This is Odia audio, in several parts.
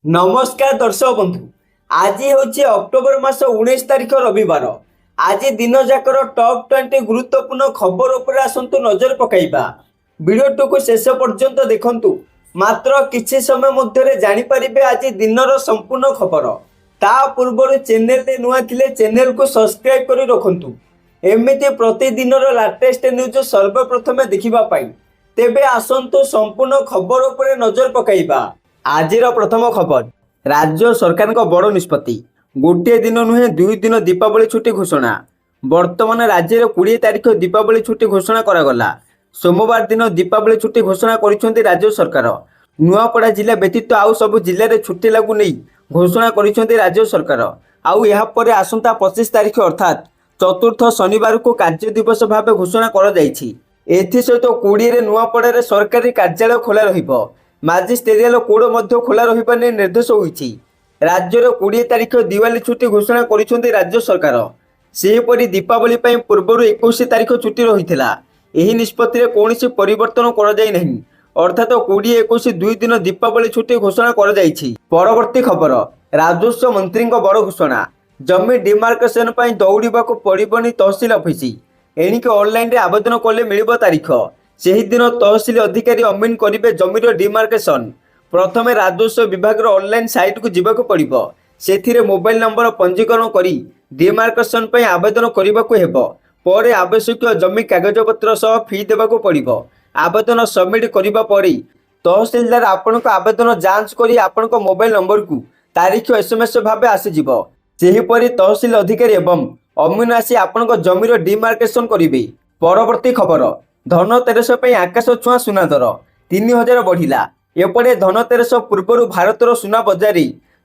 नमस्कार दर्शक बंधु। आज हूँ अक्टोबर मास 19 तारिख रविवार। आज दिन जाकर टॉप 20 गुरुत्वपूर्ण खबर उपर आसतु नजर पकाइबा। वीडियो को शेष पर्यंत देखंतु। मात्र किछि समय मध्य जानिपारे आज दिनर संपूर्ण खबर। ता पूर्व चैनल नुआ थिले चैनल को सब्सक्राइब करी रखंतु। एमिति प्रतिदिन लाटेस्ट न्यूज सर्वप्रथम देखिबा पाई। तेबे आसंतु संपूर्ण खबर उपर नजर पकाइबा। आजिर प्रथम खबर, राज्य सरकार बड़ निष्पत्ति। गोटे दिन नुहे 2 दिन दीपावली छुट्टी घोषणा। वर्तमान राज्य में 20 तारिख दीपावली छुट्टी घोषणा करागला। सोमवार दिन दीपावली छुट्टी घोषणा करिसेंती राज्य सरकार। नुआपड़ा जिला व्यतीत आउ सब जिले में छुट्टी लागू नहीं घोषणा करिसेंती राज्य सरकार। आउ यहाँ पर आसंता 25 तारिख अर्थात चतुर्थ शनिवार को कार्य दिवस भाव घोषणा करा जायछि। एथि सहित 20 नुआपड़ा सरकारी कार्यालय खोला रहिबो। माजिस्टेरियल कोड मध्य खोला रहिबा नै निर्देश होईछि। राज्यर 20 तारिख दिवाली छुट्टी घोषणा करिसेंती राज्य सरकार। सेहीपरि दीपावली पई पूर्वरु 21 तारिख छुट्टी रहिथिला। एही निष्पत्ति रे कोनोसी परिवर्तन करा जाय नहीं, अर्थात 20, 21 2 दिन दीपावली छुट्टी घोषणा करा जायछि। परवर्ती खबर, राजस्व मंत्री बड़ घोषणा। जमी डिमार्केशन पई दौड़िबाको पड़िबनी तहसील ऑफिस। एणिके ऑनलाइन रे आवेदन कले मिलिबो तारिख। ସେହି ଦିନ ତହସିଲ ଅଧିକାରୀ ଅମିନ କରିବେ ଜମିର ଡିମାର୍କେସନ। ପ୍ରଥମେ ରାଜସ୍ୱ ବିଭାଗର ଅନଲାଇନ୍ ସାଇଟକୁ ଯିବାକୁ ପଡ଼ିବ। ସେଥିରେ ମୋବାଇଲ ନମ୍ବର ପଞ୍ଜୀକରଣ କରି ଡିମାର୍କେସନ ପାଇଁ ଆବେଦନ କରିବାକୁ ହେବ। ପରେ ଆବଶ୍ୟକୀୟ ଜମି କାଗଜପତ୍ର ସହ ଫି ଦେବାକୁ ପଡ଼ିବ। ଆବେଦନ ସବମିଟ୍ କରିବା ପରେ ତହସିଲଦାର ଆପଣଙ୍କ ଆବେଦନ ଯାଞ୍ଚ କରି ଆପଣଙ୍କ ମୋବାଇଲ ନମ୍ବରକୁ ତାରିଖ ଏସଏମଏସ୍ ଭାବେ ଆସିଯିବ। ସେହିପରି ତହସିଲ ଅଧିକାରୀ ଏବଂ ଅମିନ ଆସି ଆପଣଙ୍କ ଜମିର ଡିମାର୍କେସନ କରିବେ। ପରବର୍ତ୍ତୀ ଖବର, धनतेरस आकाश छुआ सुना दर 3000 बढ़िला। एपटे धनतेरस पूर्वर भारतर सुना बजार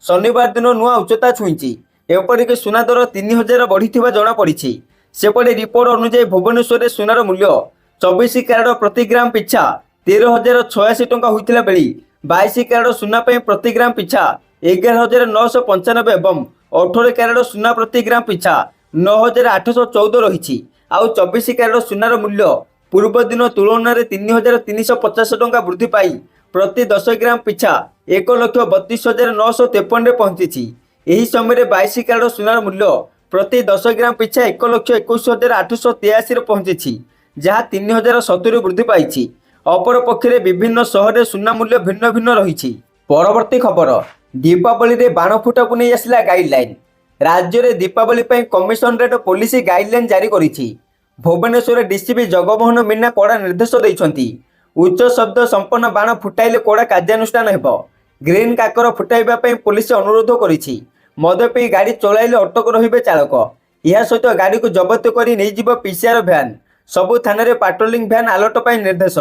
शनिवार दिन नुआ उच्चता छुईची। एपरिक सुना दर 3000 बढ़ी जमापड़ी। सेपटे रिपोर्ट अनुसार भुवनेश्वर सुनार मूल्य 24 क्यारेट प्रति ग्राम पिछा 13,086 टंका होता बेली 22 क्यारेट सुना प्रति ग्राम पिछा 11,995 एवं 18 क्यारेट सुना प्रति ग्राम पिछा 9,814 रही। आउ 24 क्यारेट सुनार मूल्य पूर्व दिन तुलन में 3,350 टंका वृद्धि पाई प्रति 10 ग्राम पिछा 1,32,953 पहुंची। यही समय 22 क्यारेट सुनार मूल्य प्रति 10 ग्राम पिछा 1,21,883 पहुंची, जहाँ 3,070 वृद्धि पाई। अपर पक्षे विभिन्न सहर में सुना मूल्य भिन्न भिन्न रही। परवर्ती खबर, दीपावली रे बाण फुटा को नहीं आसला गाइडलाइन। राज्य में दीपावली कमिशनरेट पुलिस गाइडलाइन जारी करिछि। भुवनेश्वर डीसीपी जगमोहन मीना कड़ा निर्देश देइछंती। उच्च शब्द संपन्न बाण फुटाइले कड़ा कार्यानुष्ठान हेबो। ग्रीन काकर फुटाइबा पई पुलिस अनुरोध करिछि। मद पी गाड़ी चलाइले अटक रहिबे चालक। या सहित गाड़ी को जब्त करी नै जिवो पीसीआर भ्यान। सबु थाना रे पाट्रोलिंग भ्यान अलर्ट पई निर्देश।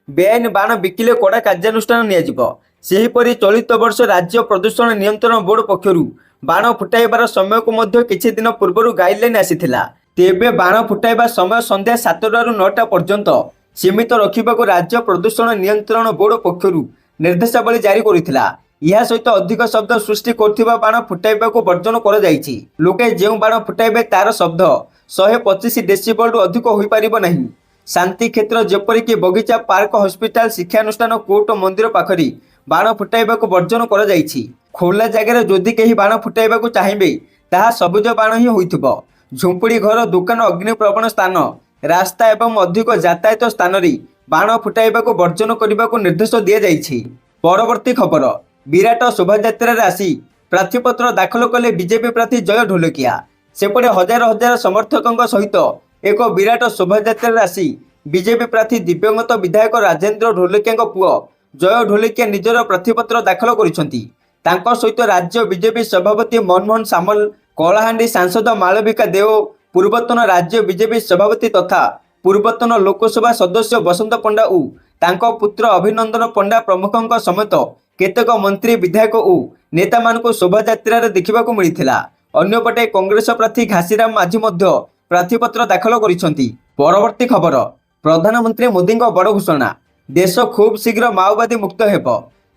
बेआईन बाण बिकिले कड़ा कार्यानुष्ठान निया जिवो। सेहीपरि चलित वर्ष राज्य प्रदूषण नियंत्रण बोर्ड पक्षरु बाण फुटाइबार समय को मध्य किछि दिन पूर्व गाइडलाइन आसीथिला। तेबे बाण फुटाइबा समय संध्या 7टा रु 9टा पर्यंत सीमित रखिबाको राज्य प्रदूषण नियंत्रण बोर्ड पक्षरु निर्देशावली जारी करिथिला। या सहित अधिक शब्द सृष्टि करथिबा बाण फुटाइबाको वर्जन करा जायछि। लोके जेउ बाण फुटाइबे तार शब्द 125 डेसिबल रु अधिक होई परिबो नाही। शांति क्षेत्र जेपरि कि बगीचा, पार्क, हॉस्पिटल, शिक्षानुष्ठान, कोर्ट, मंदिर पाखरी बाण फुटाइबाको वर्जन करा जायछि। खोला जगह जदि केही बाण फुटाइबाको चाहिबे ताहा सबुज बाण ही होइथिबो। झुंपुड़ी घर, दुकान, अग्निप्रवण स्थान, रास्ता एवं अधिक यातायात स्थान रे बाण फुटाइबाको वर्जन करने निर्देश दिया जाइछि। परवर्ती खबर, विराट शोभायात्रा आसी प्रार्थीपत्र दाखल कले बीजेपी प्रार्थी जय ढोलकिया। सेपटे हजार हजार समर्थकों सहित एक विराट शोभायात्रा आसी बीजेपी प्रार्थी दिव्यंगत विधायक राजेंद्र ढोलकिया पुओ जय ढोलकिया निजर प्रार्थीपत्र दाखल करिसेंती। तांको सहित राज्य बीजेपी सभापति मनमोहन सामल, कलाहांडी सांसद मालविका देव, पूर्वतन राज्य बीजेपी सभापति तथा पूर्वतन लोकसभा सदस्य बसंत पंडा उ तांको पुत्र अभिनंदन पंडा प्रमुखों समेत केतेक मंत्री, विधायक उ नेता मानक शोभायात्रा देखा मिलता। अन्यपटे कांग्रेस प्रार्थी घासीराम माझी मध्य प्रार्थीपत्र दाखल करिसेंती। परवर्ती खबर, प्रधानमंत्री मोदी बड़ घोषणा। देश खूब शीघ्र माओवादी मुक्त हेब।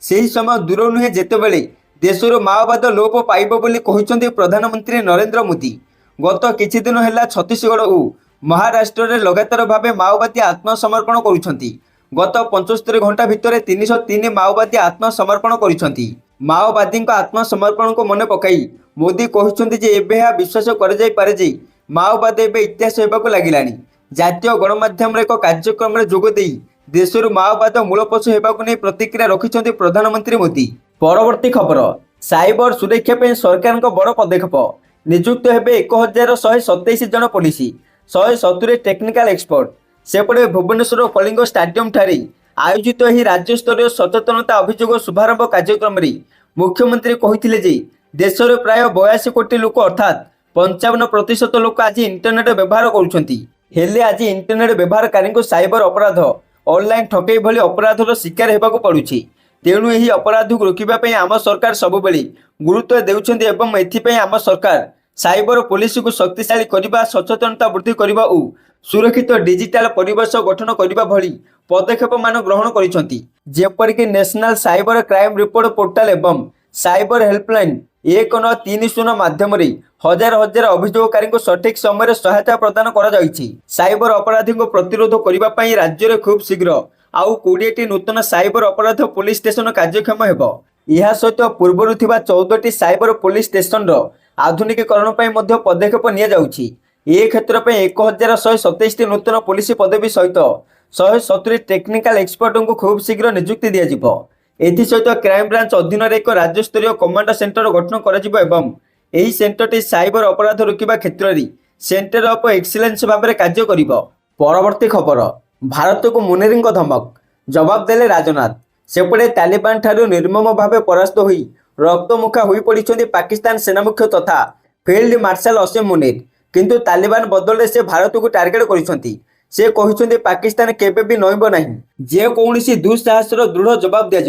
सेही समय दूर नुहे जेतेबेले देशर माओवाद लोप पाइब बोली कहिसेंती प्रधानमंत्री नरेंद्र मोदी। गत किछि दिन हेला छत्तीसगढ़ और महाराष्ट्र में लगातार भावे माओवादी आत्मसमर्पण करुछंती। गत 75 घंटा भितर 303 माओवादी आत्मसमर्पण करिसेंती। ମାଓବାଦୀ ଆତ୍ମସମର୍ପଣ को मन पकाई मोदी कहते जे एबे यह विश्वास करे जे माओवाद एबे इतिहास होगा लगिलानी। जातीय गणमाध्यम एक कार्यक्रम में जोगदे देशर माओवाद मूलपोष होगा नहीं प्रतिक्रिया रखिंट प्रधानमंत्री मोदी। परवर्ती खबर साइबर सुरक्षा पर सरकार बड़ पदक्षेप नियुक्त हेबे 1127 जन पुलिस 170 टेक्निकल एक्सपर्ट। सेपटे भुवनेश्वर कलिंग स्टाडियम ठारे आयोजित यह राज्यस्तरीय सचेतनता अभियोग शुभारंभ कार्यक्रम में मुख्यमंत्री कहते जे देशर प्राय 82 कोटी लोक अर्थात 55% लोक आज इंटरनेट व्यवहार करुँचे। आज इंटरनेट व्यवहारकारी साइबर अपराध ऑनलाइन ठकई भली अपराधर शिकार होगा पड़ुछि। तेणु यही अपराध को रोकने आम सरकार सबुबले गुरुत्व देउछन्ति एवं एथिपई आम सरकार साइबर पुलिस को शक्तिशाली करने सचेतनता वृद्धि करने और सुरक्षित डिजिटल परिवेश गठन करने भली पदक्षेप मान ग्रहण करिसंति। जेपरिक national cyber crime report portal एवं साइबर हेल्पलाइन 1930 माध्यम हजार हजार अभियोगकारी को सठिक समय सहायता प्रदान कर साइबर अपराधी को प्रतिरोध करने राज्य में खूब शीघ्र आउ 20टी नूतन साइबर अपराध पुलिस स्टेशन कार्यक्षम हेब। यह सहित पूर्वर 14टी साइबर पुलिस स्टेशन आधुनिकीकरण पदक्षेप नि क्षेत्र में 1127 नूतन पुलिस पदवी सहित 170 टेक्निकल एक्सपर्ट को खूब शीघ्र नियुक्ति दिज्व। एसहित क्राइम ब्रांच अधीन एक राज्यस्तरीय कमांड सेंटर गठन कर सेंटर साइबर अपराध रोकवा क्षेत्र में सेंटर ऑफ एक्सीलेंस भाव में कार्य कर। परवर्ती खबर भारत को मुनेरी धमक जवाब देले राजनाथ। सेपटे तालिबान ठारू निर्मम भाव परास्त होई रक्तमुखा होई पड़िछन्ति पाकिस्तान सेनामुख्य तथा फील्ड मार्शल असीम मुनीर। किंतु तालिबान बदले से भारत को टार्गेट करिसन्ति। से कहिसन्ति पाकिस्तान केबे भी नइब नाही। जे कौनसी दुस्साहसर दृढ़ जवाब दिया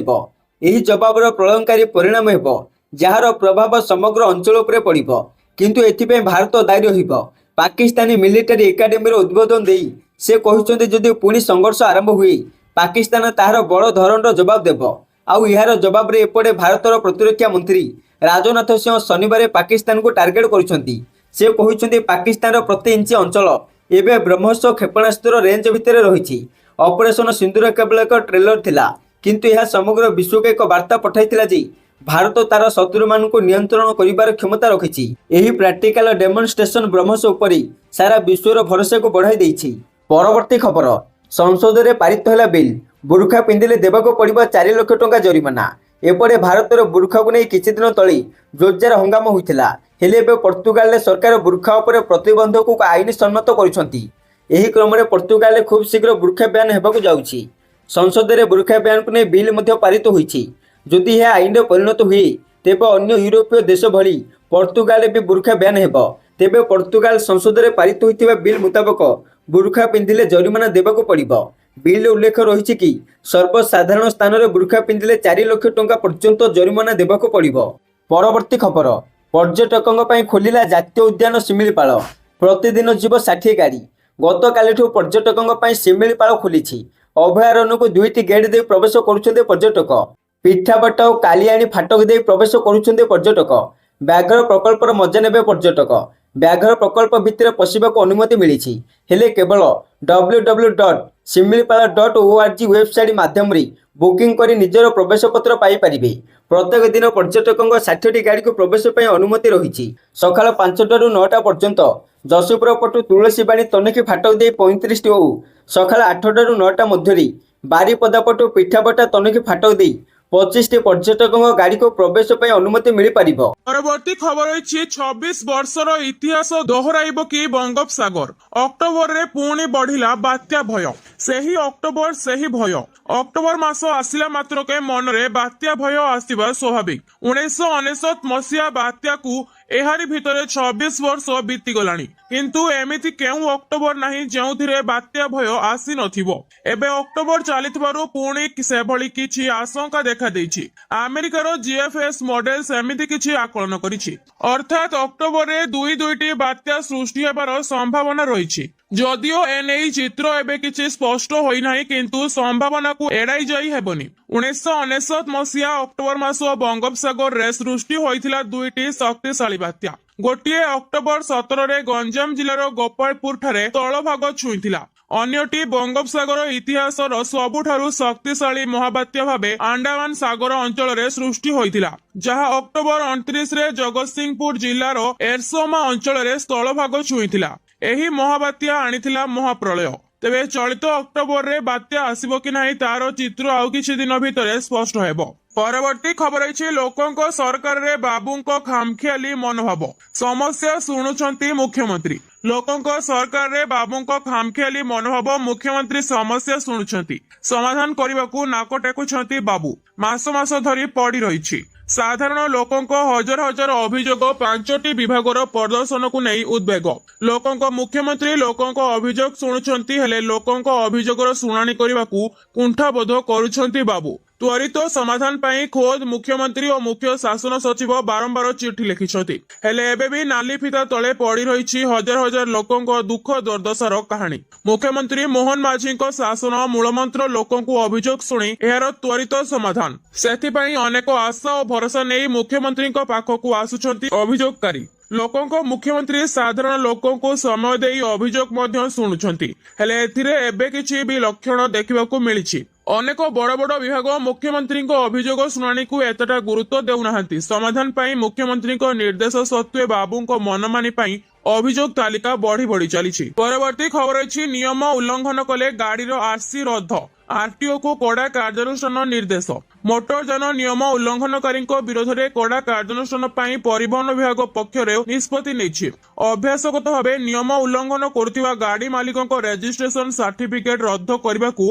एही जवाबर प्रलयंकारी परिणाम हेबो जार प्रभाव समग्र अंचल उपरे पड़िबो। किंतु एथिपे भारत दायी रहिबो। पाकिस्तानी मिलिटारी एकाडेमी उद्बोधन देई से कहिसन्ति जदि पुणी संघर्ष आरंभ हुए पाकिस्तान ताहार बड़ धरणर जवाब देव। आउ यार जवाब रे एपटे भारतर प्रतिरक्षा मंत्री राजनाथ सिंह शनिवार पाकिस्तान को टार्गेट करिसन्ति। से कहिसन्ति पाकिस्तान प्रति इंच अंचल एबे ब्रह्मोस क्षेपणास्त्र रेंज भितर रही। ऑपरेशन सिंदूर केवल एक ट्रेलर थिला किंतु यह समग्र विश्व को एक वार्ता पठाइथिला जे भारत तार शत्रु मान को नियंत्रण करिबार क्षमता रखिछि। एही प्रैक्टिकल डेमोन्स्ट्रेशन ब्रह्मोस उपरि सारा विश्वर भरोसा को बढ़ाई देछि। परवर्ती खबर संसद में पारित है बिल बुर्खा पिंधिले देवाक पड़िबो 4 लाख टंका जरिमाना। एपटे भारतर बुर्खा को नहीं किछि दिन तले जोरदार हंगामा होइथिला। हेले एबे पोर्तुगाल सरकार बुर्खा उपर प्रतिबंधक को आईन सम्मत करिसंति। एही क्रम में पोर्तुगाल खूब शीघ्र बुर्खा बैन हेबाकु जाउछि। संसद में बुर्खा बैन को नहीं बिल मध्य पारित होइछि। जदि यह आईन परिणत हुए तेबे अन्य यूरोपीय देश भली पोर्तुगाल भी बुर्खा बैन हेब। तेबे पोर्तुगाल संसद में पारित होइतिबा बिल मुताबक बुर्खा पिंधिले जरिमाना देवाक पड़िबो। बिल उल्लेख रही कि सर्वसाधारण स्थान में बुर्खा पिंधिले 4 लाख टंका पर्यंत जरिमाना देवाक पड़िबो। परवर्ती खबर पर्यटकों पर खोलिला जातीय उद्यान शिमिलीपाल। प्रतिदिन जीव 60 गाड़ी। गत कालीठू पर्यटकों पर शिमिलीपाल खोलिछि। अभयारण्य को 2टी गेट दे प्रवेश करुछन्ते पर्यटक। पिठाबाट और कालियाणी फाटक दे प्रवेश करुछन्ते पर्यटक। व्याघ्र प्रकल्पर मजा नेबे पर्यटक। व्याघ्र प्रकल्प भितर पशिबाक अनुमति मिली हेले केवल www.similipal.org वेबसाइट माध्यम बुकिंग करी निजर प्रवेश पत्र पाई परिबे। प्रत्येक दिन पर्यटकों 60टी गाड़ी को प्रवेश पाई अनुमति रही। सकाल 5टारू 9टा पर्यंत जशुपुर पटु तुलसीबाणी तनिखी फाटक दे 35टी और सकाल 8टारू 9टा मध्य बारीपदा पटु पिठाबटा तनिखी फाटक दे 25टी पर्यटकों गाड़ी को प्रवेश पाई अनुमति मिल पारिबो। परवर्ती खबर होइछि 26 वर्षर इतिहास दोहराइबो कि बंगोपसागर। अक्टोबर रे पुणी बढ़िला बात्या भय। सेही अक्टोबर सेही भय। अक्टोबर मास आसिला मात्र के मन रे बात्या भय आसिबा स्वाभाविक। 1999 मसिया बात्या को एहारी भितरे 26 वर्ष बीती गलानी। किंतु एमिति केउ अक्टोबर नाही जेउथिरे बात्या भय आसी नथिबो। एबे अक्टोबर चलितबारु पुणी सेभली किछि आशंका देखा देछि। अमेरिकार जीएफएस मॉडल सेमिति किछि आकलन करिछि। अर्थात अक्टोबर रे दुईटी बात्या सृष्टि हेबार संभावना रहिछि। जदियो एने चित्र एबे किछि स्पष्ट होई नाही किंतु संभावना को एड़ाई जाई हेबनी। 1999 मसिया अक्टोबर मास बंगोपसागर रे सृष्टि होइथिला 2टी शक्तिशाली बात्या। गोटिए अक्टोबर 17 रे गंजाम जिलार गोपालपुर ठारे तळभाग छुईथिला। ଅନ୍ୟଟି ବଙ୍ଗୋପସାଗର ଇତିହାସର ସବୁଠାରୁ ଶକ୍ତିଶାଳୀ ମହାବାତ୍ୟା ଭାବେ ଆଣ୍ଡାମାନ ସାଗର ଅଞ୍ଚଳରେ ସୃଷ୍ଟି ହୋଇଥିଲା, ଯାହା ଅକ୍ଟୋବର 29ରେ ଜଗତସିଂହପୁର ଜିଲ୍ଲାର ଏରସୋମା ଅଞ୍ଚଳରେ ସ୍ଥଳଭାଗ ଛୁଇଁଥିଲା। ଏହି ମହାବାତ୍ୟା ଆଣିଥିଲା ମହାପ୍ରଳୟ। ତେବେ ଚଳିତ ଅକ୍ଟୋବରରେ ବାତ୍ୟା ଆସିବ କି ନାହିଁ ତାର ଚିତ୍ର ଆଉ କିଛି ଦିନ ଭିତରେ ସ୍ପଷ୍ଟ ହେବ। ପରବର୍ତ୍ତୀ ଖବର ରହିଛି ଲୋକଙ୍କ ସରକାରରେ ବାବୁଙ୍କ ଖାମଖିଆଲି ମନୋଭାବ, ସମସ୍ୟା ଶୁଣୁଛନ୍ତି ମୁଖ୍ୟମନ୍ତ୍ରୀ। ଲୋକଙ୍କ ସରକାରରେ ବାବୁଙ୍କ ଖାମଖିଆଲି ମନୋଭାବ, ମୁଖ୍ୟମନ୍ତ୍ରୀ ସମସ୍ୟା ଶୁଣୁଛନ୍ତି, ସମାଧାନ କରିବାକୁ ନାକ ଟେକୁଛନ୍ତି ବାବୁ। ମାସ ମାସ ଧରି ପଡି ରହିଛି ସାଧାରଣ ଲୋକଙ୍କ ହଜାର ହଜାର ଅଭିଯୋଗ, 5ଟି ବିଭାଗର ପ୍ରଦର୍ଶନକୁ ନେଇ ଉଦ୍ବେଗ। ଲୋକଙ୍କ ମୁଖ୍ୟମନ୍ତ୍ରୀ ଲୋକଙ୍କ ଅଭିଯୋଗ ଶୁଣୁଛନ୍ତି, ହେଲେ ଲୋକଙ୍କ ଅଭିଯୋଗର ଶୁଣାଣି କରିବାକୁ କୁଣ୍ଠାବୋଧ କରୁଛନ୍ତି ବାବୁ। ତ୍ୱରିତ ସମାଧାନ ପାଇଁ ଖୋଦ୍ ମୁଖ୍ୟମନ୍ତ୍ରୀ ଓ ମୁଖ୍ୟ ଶାସନ ସଚିବ ବାରମ୍ବାର ଚିଠି ଲେଖିଛନ୍ତି, ହେଲେ ଏବେ ବି ନାଲି ଫିତା ତଳେ ପଡି ରହିଛି ହଜାର ହଜାର ଲୋକଙ୍କ ଦୁଃଖ ଦୁର୍ଦ୍ଦଶାର କାହାଣୀ। ମୁଖ୍ୟମନ୍ତ୍ରୀ ମୋହନ ମାଝୀଙ୍କ ଶାସନ ମୂଳମନ୍ତ୍ର ଲୋକଙ୍କୁ ଅଭିଯୋଗ ଶୁଣି ଏହାର ତ୍ୱରିତ ସମାଧାନ। ସେଥିପାଇଁ ଅନେକ ଆଶା ଓ ଭରସା ନେଇ ମୁଖ୍ୟମନ୍ତ୍ରୀଙ୍କ ପାଖକୁ ଆସୁଛନ୍ତି ଅଭିଯୋଗକାରୀ। ଲୋକଙ୍କ ମୁଖ୍ୟମନ୍ତ୍ରୀ ସାଧାରଣ ଲୋକଙ୍କୁ ସମୟ ଦେଇ ଅଭିଯୋଗ ମଧ୍ୟ ଶୁଣୁଛନ୍ତି, ହେଲେ ଏଥିରେ ଏବେ କିଛି ବି ଲକ୍ଷଣ ଦେଖିବାକୁ ମିଳିଛି। ଅନେକ ବଡ ବଡ ବିଭାଗ ମୁଖ୍ୟମନ୍ତ୍ରୀଙ୍କ ଅଭିଯୋଗ ଶୁଣାଣିକୁ ଏତେଟା ଗୁରୁତ୍ୱ ଦେଉନାହାନ୍ତି। ସମାଧାନ ପାଇଁ ମୁଖ୍ୟମନ୍ତ୍ରୀଙ୍କ ନିର୍ଦ୍ଦେଶ ସତ୍ତ୍ୱେ ବାବୁଙ୍କ ମନମାନି ପାଇଁ ଅଭିଯୋଗ ତାଲିକା ବଢି ବଢି ଚାଲିଛି। ପରବର୍ତ୍ତୀ ଖବର ଅଛି ନିୟମ ଉଲ୍ଲଂଘନ କଲେ ଗାଡିର ଆର୍ସି ରଦ୍ଦ, ଆରଟିଓକୁ କଡା କାର୍ଯ୍ୟାନୁଷ୍ଠାନ ନିର୍ଦ୍ଦେଶ। ମୋଟର ଯାନ ନିୟମ ଉଲ୍ଲଂଘନକାରୀଙ୍କ ବିରୋଧରେ କଡା କାର୍ଯ୍ୟାନୁଷ୍ଠାନ ପାଇଁ ପରିବହନ ବିଭାଗ ପକ୍ଷରୁ ନିଷ୍ପତ୍ତି ନେଇଛି। ଅଭ୍ୟାସଗତ ଭାବେ ନିୟମ ଉଲ୍ଲଂଘନ କରୁଥିବା ଗାଡି ମାଲିକଙ୍କ ରେଜିଷ୍ଟ୍ରେସନ ସାର୍ଟିଫିକେଟ ରଦ୍ଦ କରିବାକୁ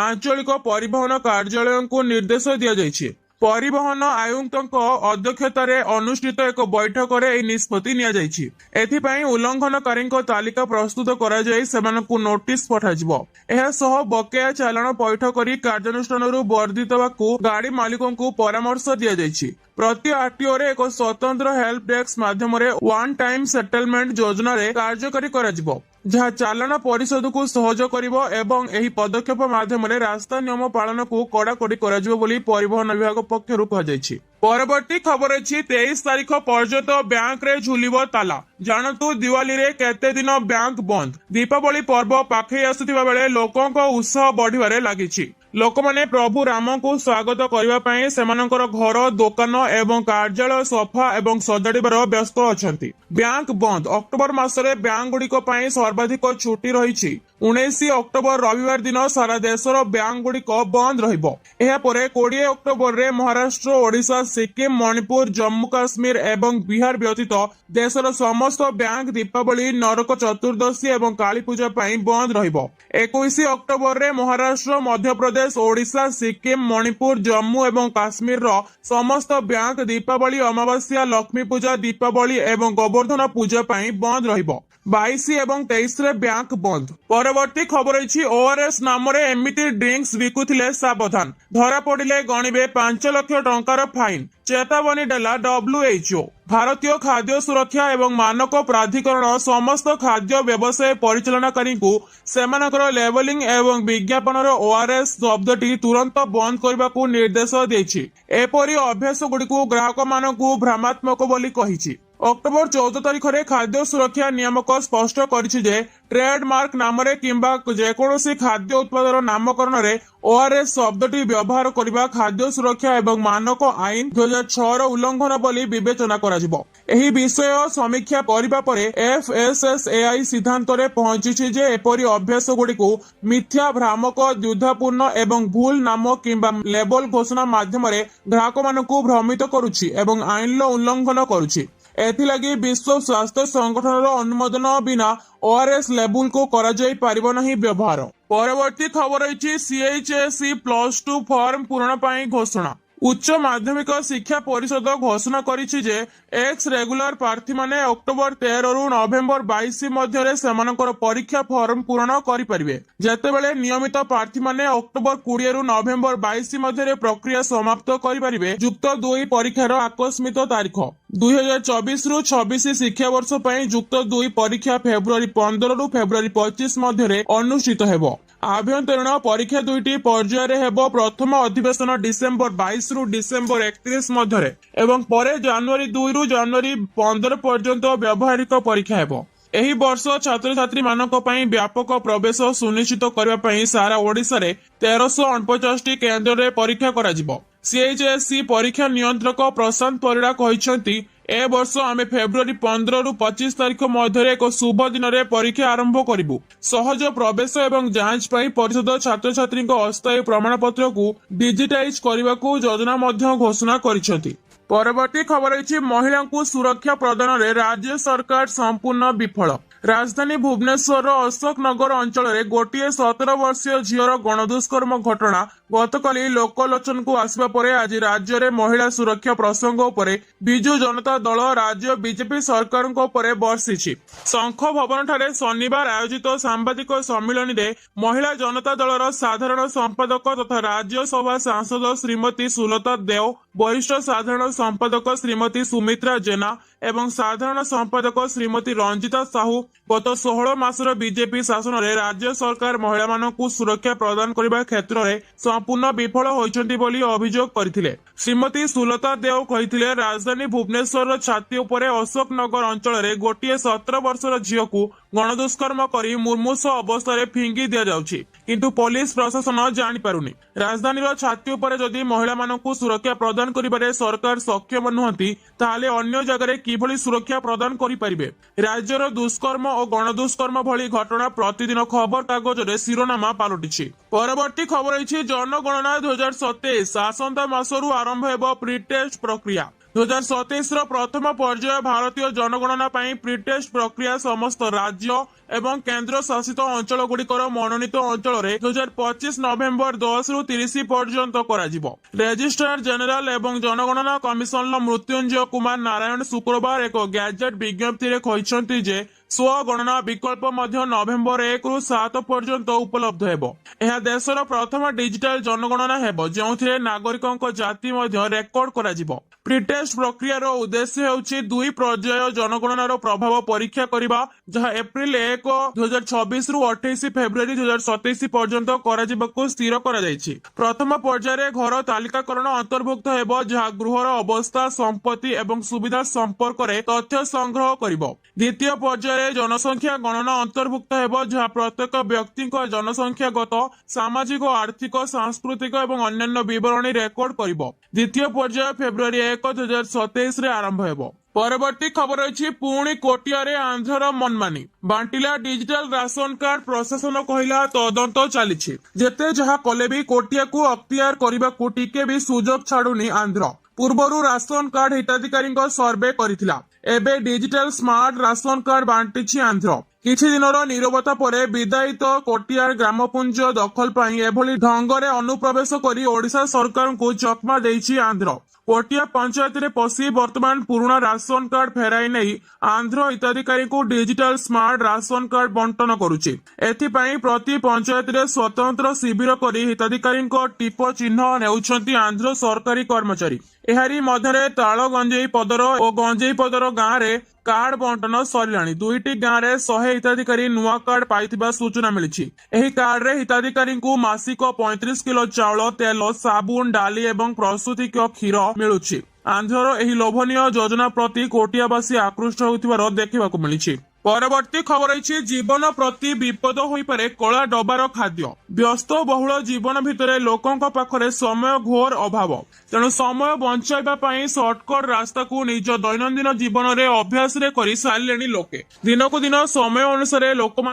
ଆଞ୍ଚଳିକ ପରିବହନ କାର୍ଯ୍ୟାଳୟଙ୍କୁ ନିର୍ଦ୍ଦେଶ ଦିଆଯାଇଛି। ପରିବହନ ଆୟୁକ୍ତଙ୍କ ଅଧ୍ୟକ୍ଷତାରେ ଅନୁଷ୍ଠିତ ଏକ ବୈଠକରେ ଏହି ନିଷ୍ପତ୍ତି ନିଆଯାଇଛି। ଏଥିପାଇଁ ଉଲ୍ଲଂଘନକାରୀଙ୍କ ତାଲିକା ପ୍ରସ୍ତୁତ କରାଯାଇ ସେମାନଙ୍କୁ ନୋଟିସ ପଠାଯିବ। ଏହାସହ ବକେୟା ଚାଲାଣ ପୈଠ କରି କାର୍ଯ୍ୟାନୁଷ୍ଠାନରୁ ବର୍ଦ୍ଧିତ ହେବାକୁ ଗାଡି ମାଲିକଙ୍କୁ ପରାମର୍ଶ ଦିଆଯାଇଛି। ପ୍ରତି ଆରଟିଓରେ ଏକ ସ୍ୱତନ୍ତ୍ର ହେଲ୍ପ ଡେସ୍କ ମାଧ୍ୟମରେ ୱାନ୍ ଟାଇମ୍ ସେଟଲମେଣ୍ଟ ଯୋଜନାରେ କାର୍ଯ୍ୟକାରୀ କରାଯିବ, ଯାହା ଚାଲାଣ ପରିଶୋଧକୁ ସହଜ କରିବ ଏବଂ ଏହି ପଦକ୍ଷେପ ମାଧ୍ୟମରେ ରାସ୍ତା ନିୟମ ପାଳନକୁ କଡାକଡି କରାଯିବ ବୋଲି ପରିବହନ ବିଭାଗ ପକ୍ଷରୁ କୁହାଯାଇଛି। ପରବର୍ତ୍ତୀ ଖବର ଅଛି 23 ତାରିଖ ପର୍ଯ୍ୟନ୍ତ ବ୍ୟାଙ୍କରେ ଝୁଲିବ ତାଲା, ଜାଣନ୍ତୁ ଦିୱାଲିରେ କେତେ ଦିନ ବ୍ୟାଙ୍କ ବନ୍ଦ। ଦୀପାବଳି ପର୍ବ ପାଖେଇ ଆସୁଥିବା ବେଳେ ଲୋକଙ୍କ ଉତ୍ସାହ ବଢିବାରେ ଲାଗିଛି। ଲୋକମାନେ ପ୍ରଭୁ ରାମଙ୍କୁ ସ୍ୱାଗତ କରିବା ପାଇଁ ସେମାନଙ୍କର ଘର, ଦୋକାନ ଏବଂ କାର୍ଯ୍ୟାଳୟ ସଫା ଏବଂ ସଜାଡ଼ିବାର ବ୍ୟସ୍ତ ଅଛନ୍ତି। ବ୍ୟାଙ୍କ ବନ୍ଦ। ଅକ୍ଟୋବର ମାସରେ ବ୍ୟାଙ୍କ ଗୁଡିକ ପାଇଁ ସର୍ବାଧିକ ଛୁଟି ରହିଛି। 19 ଅକ୍ଟୋବର ରବିବାର ଦିନ ସାରା ଦେଶର ବ୍ୟାଙ୍କ ଗୁଡିକ ବନ୍ଦ ରହିବ। ଏହାପରେ 20 ଅକ୍ଟୋବରରେ ମହାରାଷ୍ଟ୍ର, ଓଡିଶା, ସିକିମ, ମଣିପୁର, ଜମ୍ମୁ କାଶ୍ମୀର ଏବଂ ବିହାର ବ୍ୟତୀତ ଦେଶର ସମସ୍ତ ବ୍ୟାଙ୍କ ଦୀପାବଳି, ନରକ ଚତୁର୍ଦ୍ଦଶୀ ଏବଂ କାଳୀପୂଜା ପାଇଁ ବନ୍ଦ ରହିବ। 21 ଅକ୍ଟୋବରରେ ମହାରାଷ୍ଟ୍ର, ମଧ୍ୟପ୍ରଦେଶ, ଓଡିଶା, ସିକିମ, ମଣିପୁର, ଜମ୍ମୁ ଏବଂ କାଶ୍ମୀରର ସମସ୍ତ ବ୍ୟାଙ୍କ ଦୀପାବଳି, ଅମାବାସ୍ୟା, ଲକ୍ଷ୍ମୀ ପୂଜା, ଦୀପାବଳି ଏବଂ ଗୋବର୍ଦ୍ଧନ ପୂଜା ପାଇଁ ବନ୍ଦ ରହିବ। 22 ଏବଂ 23ରେ ବ୍ୟାଙ୍କ ବନ୍ଦ। ପରବର୍ତ୍ତୀ ଖବର ରହିଛି ଓଆରଏସ୍ ନାମରେ ଏମିତି ଡ୍ରିଙ୍କ୍ସ ବିକୁଥିଲେ ସାବଧାନ, ଧରା ପଡିଲେ ଗଣିବେ 5 ଲକ୍ଷ ଟଙ୍କାର ଫାଇନ, ଚେତାବନୀ ଦେଲା WHO। ଭାରତୀୟ ଖାଦ୍ୟ ସୁରକ୍ଷା ଏବଂ ମାନକ ପ୍ରାଧିକରଣ ସମସ୍ତ ଖାଦ୍ୟ ବ୍ୟବସାୟ ପରିଚାଳନାକାରୀଙ୍କୁ ସେମାନଙ୍କର ଲେବଲିଂ ଏବଂ ବିଜ୍ଞାପନର ଓଆରଏସ୍ ଶବ୍ଦଟି ତୁରନ୍ତ ବନ୍ଦ କରିବାକୁ ନିର୍ଦ୍ଦେଶ ଦେଇଛି। ଏପରି ଅଭ୍ୟାସ ଗୁଡିକୁ ଗ୍ରାହକମାନଙ୍କୁ ଭ୍ରମାତ୍ମକ ବୋଲି କହିଛି। ଅକ୍ଟୋବର 14 ତାରିଖରେ ଖାଦ୍ୟ ସୁରକ୍ଷା ନିୟାମକ ସ୍ପଷ୍ଟ କରିଛି ଯେ ଟ୍ରେଡମାର୍କ ନାମରେ କିମ୍ବା ଯେକୌଣସି ଖାଦ୍ୟ ଉତ୍ପାଦର ନାମକରଣରେ ଓଆରଏସ୍ ଶବ୍ଦଟି ବ୍ୟବହାର କରିବା ଖାଦ୍ୟ ସୁରକ୍ଷା ଏବଂ ମାନକ ଆଇନ 2006ର ଉଲ୍ଲଂଘନ ବୋଲି ବିବେଚନା କରାଯିବ। ଏହି ବିଷୟ ସମୀକ୍ଷା କରିବା ପରେ FSSAI ସିଦ୍ଧାନ୍ତରେ ପହଞ୍ଚିଛି ଯେ ଏପରି ଅଭ୍ୟାସ ଗୁଡିକୁ ମିଥ୍ୟା, ଭ୍ରାମକ, ଦ୍ୱିଧାପୂର୍ଣ୍ଣ ଏବଂ ଭୁଲ ନାମ କିମ୍ବା ଲେବଲ ଘୋଷଣା ମାଧ୍ୟମରେ ଗ୍ରାହକମାନଙ୍କୁ ଭ୍ରମିତ କରୁଛି ଏବଂ ଆଇନର ଉଲ୍ଲଂଘନ କରୁଛି। ଏଥିଲାଗି ବିଶ୍ୱ ସ୍ୱାସ୍ଥ୍ୟ ସଂଗଠନର ଅନୁମୋଦନ ବିନା ଓଆରଏସ୍ ଲେବୁଲକୁ କରାଯାଇ ପାରିବ ନାହିଁ ବ୍ୟବହାର। ପରବର୍ତ୍ତୀ ଖବର ରହିଛି CHSE +2 ଫର୍ମ ପୂରଣ ପାଇଁ ଘୋଷଣା। ଉଚ୍ଚ ମାଧ୍ୟମିକ ଶିକ୍ଷା ପରିଷଦ ଘୋଷଣା କରିଛି ଯେ ଏକ୍ସ ରେଗୁଲାର ପ୍ରାର୍ଥୀମାନେ ଅକ୍ଟୋବର 13ରୁ ନଭେମ୍ବର 22 ମଧ୍ୟରେ ସେମାନଙ୍କର ପରୀକ୍ଷା ଫର୍ମ ପୂରଣ କରିପାରିବେ, ଯେତେବେଳେ ନିୟମିତ ପ୍ରାର୍ଥୀମାନେ ଅକ୍ଟୋବର 20ରୁ ନଭେମ୍ବର 22 ମଧ୍ୟରେ ପ୍ରକ୍ରିୟା ସମାପ୍ତ କରିପାରିବେ। ଯୁକ୍ତ 2 ପରୀକ୍ଷାର ଆକସ୍ମିକ ତାରିଖ 2024ରୁ 26 ଶିକ୍ଷାବର୍ଷ ପାଇଁ ଯୁକ୍ତ 2 ପରୀକ୍ଷା ଫେବୃଆରୀ 15ରୁ ଫେବୃଆରୀ 25 ମଧ୍ୟରେ ଅନୁଷ୍ଠିତ ହେବ। ଆଭ୍ୟନ୍ତରୀଣ ପରୀକ୍ଷା 2ଟି ପର୍ଯ୍ୟାୟରେ ହେବ। ପ୍ରଥମ ଅଧିବେଶନ ଡିସେମ୍ବର 22ରୁ ଡିସେମ୍ବର 31 ମଧ୍ୟରେ ଏବଂ ପରେ ଜାନୁଆରୀ 2ରୁ ଜାନୁଆରୀ 15 ପର୍ଯ୍ୟନ୍ତ ବ୍ୟବହାରିକ ପରୀକ୍ଷା ହେବ। ଏହି ବର୍ଷ ଛାତ୍ରଛାତ୍ରୀମାନଙ୍କ ପାଇଁ ବ୍ୟାପକ ପ୍ରବେଶ ସୁନିଶ୍ଚିତ କରିବା ପାଇଁ ସାରା ଓଡ଼ିଶାରେ 1349ଟି କେନ୍ଦ୍ରରେ ପରୀକ୍ଷା କରାଯିବ। ସିଏଚଏସସି ପରୀକ୍ଷା ନିୟନ୍ତ୍ରକ ପ୍ରଶାନ୍ତ ପରିଡ଼ା କହିଛନ୍ତି, ଏ ବର୍ଷ ଆମେ ଫେବୃଆରୀ 15 ରୁ 25 ତାରିଖ ମଧ୍ୟରେ ଏକ ଶୁଭ ଦିନରେ ପରୀକ୍ଷା ଆରମ୍ଭ କରିବୁ। ସହଜ ପ୍ରବେଶ ଏବଂ ଯାଞ୍ଚ ପାଇଁ ପରିଷଦ ଛାତ୍ରଛାତ୍ରୀଙ୍କ ଅସ୍ଥାୟୀ ପ୍ରମାଣପତ୍ରକୁ ଡିଜିଟାଇଜ କରିବାକୁ ଯୋଜନା ମଧ୍ୟ ଘୋଷଣା କରିଛନ୍ତି। ପରବର୍ତ୍ତୀ ଖବର ରହିଛି, ମହିଳାଙ୍କୁ ସୁରକ୍ଷା ପ୍ରଦାନରେ ରାଜ୍ୟ ସରକାର ସମ୍ପୂର୍ଣ୍ଣ ବିଫଳ। ରାଜଧାନୀ ଭୁବନେଶ୍ୱରର ଅଶୋକ ନଗର ଅଞ୍ଚଳରେ ଗୋଟିଏ 17 ବର୍ଷୀୟ ଝିଅର ଗଣଦୁଷ୍କର୍ମ ଘଟଣା ଗତକାଲି ଲୋକଲୋଚନକୁ ଆସିବା ପରେ ଆଜି ରାଜ୍ୟରେ ମହିଳା ସୁରକ୍ଷା ପ୍ରସଙ୍ଗ ଉପରେ ବିଜୁ ଜନତା ଦଳ ରାଜ୍ୟ ବିଜେପି ସରକାରଙ୍କ ଉପରେ ବର୍ଷିଛି। ଶଙ୍ଖ ଭବନଠାରେ ଶନିବାର ଆୟୋଜିତ ସାମ୍ବାଦିକ ସମ୍ମିଳନୀରେ ମହିଳା ଜନତା ଦଳର ସାଧାରଣ ସମ୍ପାଦକ ତଥା ରାଜ୍ୟସଭା ସାଂସଦ ଶ୍ରୀମତୀ ସୁଲତା ଦେଓ, ବରିଷ୍ଠ ସାଧାରଣ ସମ୍ପାଦକ ଶ୍ରୀମତୀ ସୁମିତ୍ରା ଜେନା ଏବଂ ସାଧାରଣ ସମ୍ପାଦକ ଶ୍ରୀମତୀ ରଞ୍ଜିତା ସାହୁ ଗତ 16 ମାସର ବିଜେପି ଶାସନରେ ରାଜ୍ୟ ସରକାର ମହିଳାମାନଙ୍କୁ ସୁରକ୍ଷା ପ୍ରଦାନ କରିବା କ୍ଷେତ୍ରରେ ସମ୍ପୂର୍ଣ୍ଣ ବିଫଳ ହୋଇଛନ୍ତି ବୋଲି ଅଭିଯୋଗ କରିଥିଲେ। ଶ୍ରୀମତୀ ସୁଲତା ଦେଓ କହିଥିଲେ, ରାଜଧାନୀ ଭୁବନେଶ୍ୱରର ଛାତି ଉପରେ ଅଶୋକ ନଗର ଅଞ୍ଚଳରେ ଗୋଟିଏ 17 ବର୍ଷର ଝିଅକୁ ଗଣଦୁଷ୍କର୍ମ କରି ମୁମୂର୍ଷୁ ଅବସ୍ଥାରେ ଫିଙ୍ଗି ଦିଆଯାଉଛି, କିନ୍ତୁ ପୋଲିସ ପ୍ରଶାସନ ଜାଣିପାରୁନି। ରାଜଧାନୀର ଛାତି ଉପରେ ଯଦି ମହିଳାମାନଙ୍କୁ ସୁରକ୍ଷା ପ୍ରଦାନ କରିବାରେ ସରକାର ସକ୍ଷମ ନୁହନ୍ତି, ତାହେଲେ ଅନ୍ୟ ଜାଗାରେ କିଭଳି ସୁରକ୍ଷା ପ୍ରଦାନ କରିପାରିବେ? ରାଜ୍ୟର ଦୁଷ୍କର୍ମ ଓ ଗଣଦୁଷ୍କର୍ମ ଭଳି ଘଟଣା ପ୍ରତିଦିନ ଖବର କାଗଜରେ ଶିରୋନାମା ପାଲଟିଛି। ପରବର୍ତ୍ତୀ ଖବର ରହିଛି, ଜନଗଣନା 2027 ଆସନ୍ତା ମାସରୁ ଆରମ୍ଭ ହେବ ପ୍ରିଟେଷ୍ଟ ପ୍ରକ୍ରିୟା। 2027ର ପ୍ରଥମ ପର୍ଯ୍ୟାୟ ଭାରତୀୟ ଜନଗଣନା ପାଇଁ ପ୍ରିଟେଷ୍ଟ ପ୍ରକ୍ରିୟା ସମସ୍ତ ରାଜ୍ୟ ଏବଂ କେନ୍ଦ୍ର ଶାସିତ ଅଞ୍ଚଳଗୁଡ଼ିକର ମନୋନୀତ ଅଞ୍ଚଳରେ 2025 ନଭେମ୍ବର 10 ରୁ 30 ପର୍ଯ୍ୟନ୍ତ କରାଯିବ। ରେଜିଷ୍ଟ୍ରାର ଜେନେରାଲ ଏବଂ ଜନଗଣନା କମିଶନର ମୃତ୍ୟୁଞ୍ଜୟ କୁମାର ନାରାୟଣ ଶୁକ୍ରବାର ଏକ ଗ୍ୟାଜେଟ୍ ବିଜ୍ଞପ୍ତିରେ କହିଛନ୍ତି ଯେ ସ୍ୱଗଣନା ବିକଳ୍ପ ମଧ୍ୟ ନଭେମ୍ବର 1 ରୁ 7 ପର୍ଯ୍ୟନ୍ତ ଉପଲବ୍ଧ ହେବ। ଏହା ଦେଶର ପ୍ରଥମ ଡିଜିଟାଲ ଜନଗଣନା ହେବ, ଯେଉଁଥିରେ ନାଗରିକଙ୍କ ଜାତି ମଧ୍ୟ ରେକର୍ଡ କରାଯିବ। ପ୍ରିଟେଷ୍ଟ ପ୍ରକ୍ରିୟାର ଉଦ୍ଦେଶ୍ୟ ହେଉଛି 2 ପର୍ଯ୍ୟାୟ ଜନଗଣନାର ପ୍ରଭାବ ପରୀକ୍ଷା କରିବା, ଯାହା ଏପ୍ରିଲ 1, 2026 ରୁ 28 ଫେବୃଆରୀ 2027 ପର୍ଯ୍ୟନ୍ତ କରାଯିବାକୁ ସ୍ଥିର କରାଯାଇଛି। ପ୍ରଥମ ପର୍ଯ୍ୟାୟରେ ଘର ତାଲିକାକରଣ ଅନ୍ତର୍ଭୁକ୍ତ ହେବ, ଯାହା ଗୃହର ଅବସ୍ଥା, ସମ୍ପତ୍ତି ଏବଂ ସୁବିଧା ସମ୍ପର୍କରେ ତଥ୍ୟ ସଂଗ୍ରହ କରିବ। ଦ୍ୱିତୀୟ ପର୍ଯ୍ୟାୟରେ ଜନସଂଖ୍ୟା ଗଣନା ଅନ୍ତର୍ଭୁକ୍ତ ହେବ, ଯାହା ପ୍ରତ୍ୟେକ ବ୍ୟକ୍ତିଙ୍କ ଜନସଂଖ୍ୟାଗତ, ସାମାଜିକ, ଆର୍ଥିକ, ସାଂସ୍କୃତିକ ଏବଂ ଅନ୍ୟାନ୍ୟ ବିବରଣୀ ରେକର୍ଡ କରିବ। ଦ୍ୱିତୀୟ ପର୍ଯ୍ୟାୟ ଫେବୃଆରୀ 1, 2027 ଆରମ୍ଭ ହେବ। ପରବର୍ତ୍ତୀ ଖବର ରହିଛି, ପୁଣି କୋଟିଆରେ ଆନ୍ଧ୍ରର ମନମାନି ବାଣ୍ଟିଲା ଡିଜିଟାଲ ରାସନ କାର୍ଡ। ପ୍ରଶାସନ କହିଲା ତଦନ୍ତ ଚାଲିଛି। ଯେତେ ଯାହା କଲେ ବି କୋଟିଆକୁ ଅକ୍ତିଆର କରିବାକୁ ଟିକେ ବି ସୁଯୋଗ ଛାଡୁନି ଆନ୍ଧ୍ର। ପୂର୍ବରୁ ରାସନ କାର୍ଡ ହିତାଧିକାରୀଙ୍କ ସର୍ଭେ କରିଥିଲା, ଏବେ ଡିଜିଟାଲ ସ୍ମାର୍ଟ ରାସନ କାର୍ଡ ବାଣ୍ଟିଛି ଆନ୍ଧ୍ର। କିଛି ଦିନର ନୀରବତା ପରେ ବିଦାୟିତ କୋଟିଆର ଗ୍ରାମପୁଞ୍ଜ ଦଖଲ ପାଇଁ ଏଭଳି ଢଙ୍ଗରେ ଅନୁପ୍ରବେଶ କରି ଓଡ଼ିଶା ସରକାରଙ୍କୁ ଚକମା ଦେଇଛି ଆନ୍ଧ୍ର। କୋଟିଆ ପଞ୍ଚାୟତରେ ପଶି ବର୍ତ୍ତମାନ ପୁରୁଣା ରାସନ କାର୍ଡ ଫେରାଇ ନେଇ ଆନ୍ଧ୍ର ହିତାଧିକାରୀଙ୍କୁ ଡିଜିଟାଲ ସ୍ମାର୍ଟ ରାସନ କାର୍ଡ ବଣ୍ଟନ କରୁଛି। ଏଥିପାଇଁ ପ୍ରତି ପଞ୍ଚାୟତରେ ସ୍ୱତନ୍ତ୍ର ଶିବିର କରି ହିତାଧିକାରୀଙ୍କ ଟିପ ଚିହ୍ନ ନେଉଛନ୍ତି ଆନ୍ଧ୍ର ସରକାରୀ କର୍ମଚାରୀ। ଏହାରି ମଧ୍ୟରେ ତାଳଗଞ୍ଜେଇ ପଦର ଓ ଗଞ୍ଜେଇ ପଦର ଗାଁରେ କାର୍ଡ ବଣ୍ଟନ ସରିଲାଣି। 2ଟି ଗାଁରେ 100 ହିତାଧିକାରୀ ନୂଆ କାର୍ଡ ପାଇଥିବା ସୂଚନା ମିଳିଛି। ଏହି କାର୍ଡରେ ହିତାଧିକାରୀଙ୍କୁ ମାସିକ 35 କିଲୋ ଚାଉଳ, ତେଲ, ସାବୁନ, ଡାଲି ଏବଂ ପ୍ରସୂତିକ କ୍ଷୀର ମିଳୁଛି। ଆନ୍ଧ୍ରର ଏହି ଲୋଭନୀୟ ଯୋଜନା ପ୍ରତି କୋଟିଆବାସୀ ଆକୃଷ୍ଟ ହେଉଥିବାର ଦେଖିବାକୁ ମିଳିଛି। ପରବର୍ତ୍ତୀ ଖବର ରହିଛି, ଜୀବନ ପ୍ରତି ବିପଦ ହୋଇପାରେ କଳା ଡବାର ଖାଦ୍ୟ। ବ୍ୟସ୍ତ ବହୁଳ ଜୀବନ ଭିତରେ ଲୋକଙ୍କ ପାଖରେ ସମୟ ଘୋର ଅଭାବ। ତେଣୁ ସମୟ ବଞ୍ଚାଇବା ପାଇଁ ସର୍ଟକଟ ରାସ୍ତାକୁ ନିଜ ଦୈନନ୍ଦିନ ଜୀବନରେ ଅଭ୍ୟାସରେ କରି ସାରିଲେଣି ଲୋକେ। ଦିନକୁ ଦିନ ସମୟ ଅନୁସାରେ ଲୋକମାନେ